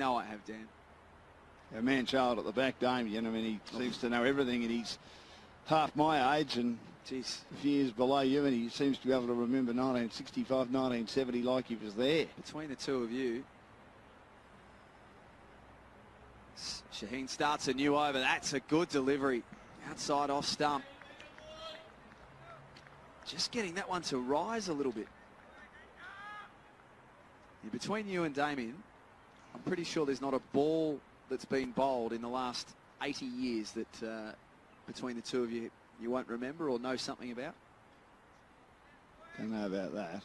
No, I have, Dan. A man-child at the back, Damien. I mean, he seems to know everything, and he's half my age and a few years below you, and he seems to be able to remember 1965, 1970 like he was there. Between the two of you, Shaheen starts a new over. That's a good delivery. Outside off stump. Just getting that one to rise a little bit. Yeah, between you and Damien, I'm pretty sure there's not a ball that's been bowled in the last 80 years that between the two of you won't remember or know something about. Don't know about that.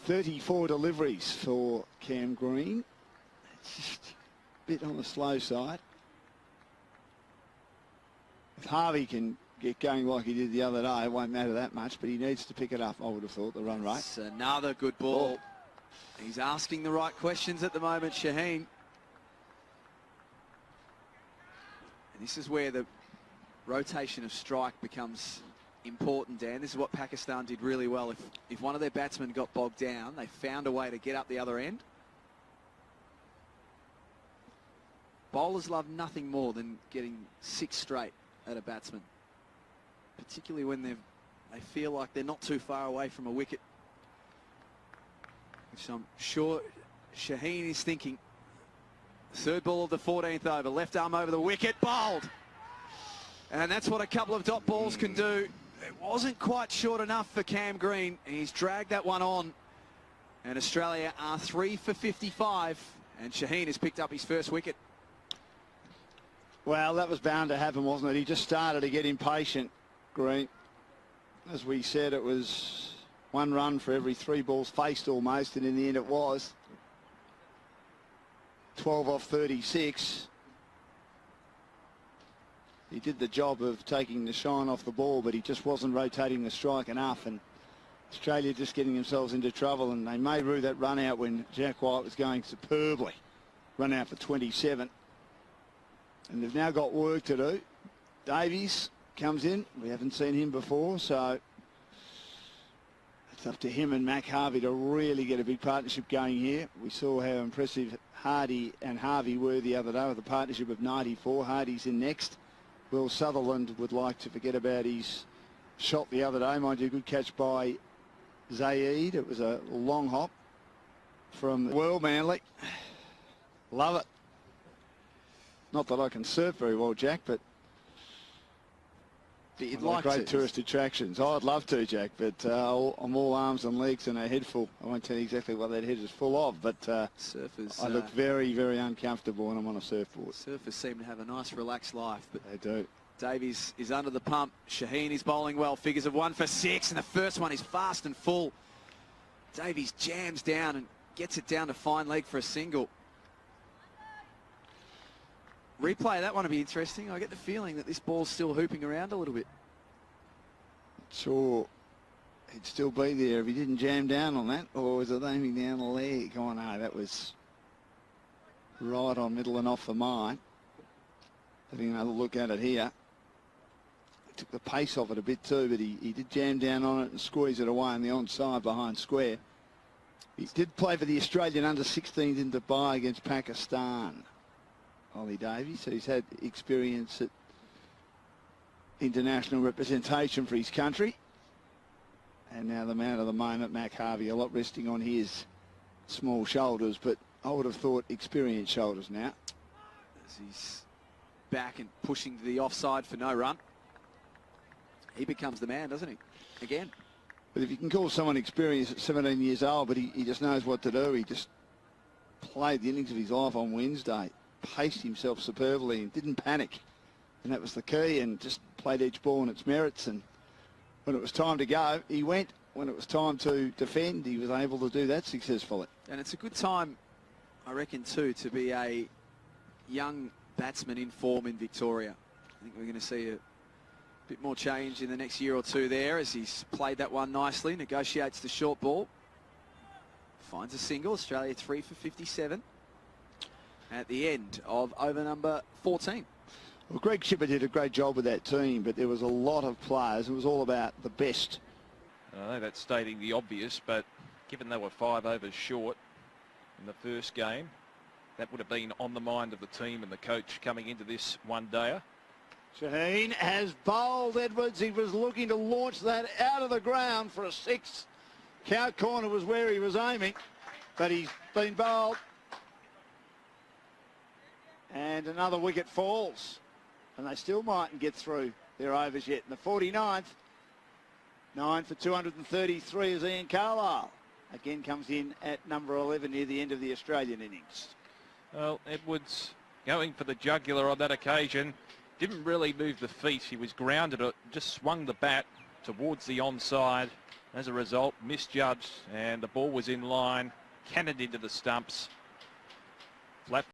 34 deliveries for Cam Green. Just a bit on the slow side. If Harvey can get going like he did the other day, it won't matter that much, but he needs to pick it up, I would have thought, the run rate. It's another good ball. He's asking the right questions at the moment, Shaheen. And this is where the rotation of strike becomes important, Dan. This is what Pakistan did really well. If one of their batsmen got bogged down, they found a way to get up the other end. Bowlers love nothing more than getting 6 straight at a batsman, particularly when they feel like they're not too far away from a wicket, which I'm sure Shaheen is thinking. Third ball of the 14th over, left arm over the wicket, bowled. And that's what a couple of dot balls can do. It wasn't quite short enough for Cam Green. He's dragged that one on. And Australia are 3 for 55. And Shaheen has picked up his first wicket. Well, that was bound to happen, wasn't it? He just started to get impatient, Green. As we said, it was 1 run for every 3 balls faced almost, and in the end it was 12 off 36. He did the job of taking the shine off the ball, but he just wasn't rotating the strike enough, and Australia just getting themselves into trouble, and they may rue that run out when Jack White was going superbly. Run out for 27. And they've now got work to do. Davies comes in. We haven't seen him before, so it's up to him and Mac Harvey to really get a big partnership going here. We saw how impressive Hardy and Harvey were the other day with a partnership of 94. Hardy's in next. Will Sutherland would like to forget about his shot the other day. Mind you, good catch by Zaid. It was a long hop from World Manly. Love it. Not that I can surf very well, Jack, but you'd like great to. Tourist attractions. Oh, I'd love to, Jack, but I'm all arms and legs and a head full. I won't tell you exactly what that head is full of, but surfers, I look very, very uncomfortable when I'm on a surfboard. Surfers seem to have a nice, relaxed life, but they do. Davies is under the pump. Shaheen is bowling well. Figures of 1 for 6, and the first one is fast and full. Davies jams down and gets it down to fine leg for a single. Replay that one will be interesting. I get the feeling that this ball's still hooping around a little bit. Sure, he'd still be there if he didn't jam down on that, or was it aiming down the leg? Oh no, that was right on middle and off the mine. Having another look at it here. He took the pace off it a bit too, but he did jam down on it and squeeze it away on the onside behind square. He did play for the Australian under-16s in Dubai against Pakistan. Ollie Davies, so he's had experience at international representation for his country. And now the man of the moment, Mac Harvey, a lot resting on his small shoulders, but I would have thought experienced shoulders now. As he's back and pushing to the offside for no run. He becomes the man, doesn't he? Again. But if you can call someone experienced at 17 years old, but he just knows what to do. He just played the innings of his life on Wednesday. Paced himself superbly and didn't panic, and that was the key, and just played each ball on its merits. And when it was time to go, he went. When it was time to defend, he was able to do that successfully. And it's a good time, I reckon, too, to be a young batsman in form in Victoria. I think we're going to see a bit more change in the next year or two there, as he's played that one nicely, negotiates the short ball, finds a single. Australia 3 for 57. At the end of over number 14. Well, Greg Shipper did a great job with that team, but there was a lot of players. It was all about the best. I know that's stating the obvious, but given they were 5 overs short in the first game, that would have been on the mind of the team and the coach coming into this one-dayer. Shaheen has bowled Edwards. He was looking to launch that out of the ground for a 6. Count corner was where he was aiming, but he's been bowled. And another wicket falls. And they still mightn't get through their overs yet. In the 49th, 9 for 233 is Ian Carlisle. Again comes in at number 11 near the end of the Australian innings. Well, Edwards going for the jugular on that occasion. Didn't really move the feet. He was grounded, just swung the bat towards the onside. As a result, misjudged, and the ball was in line, cannoned into the stumps. Flat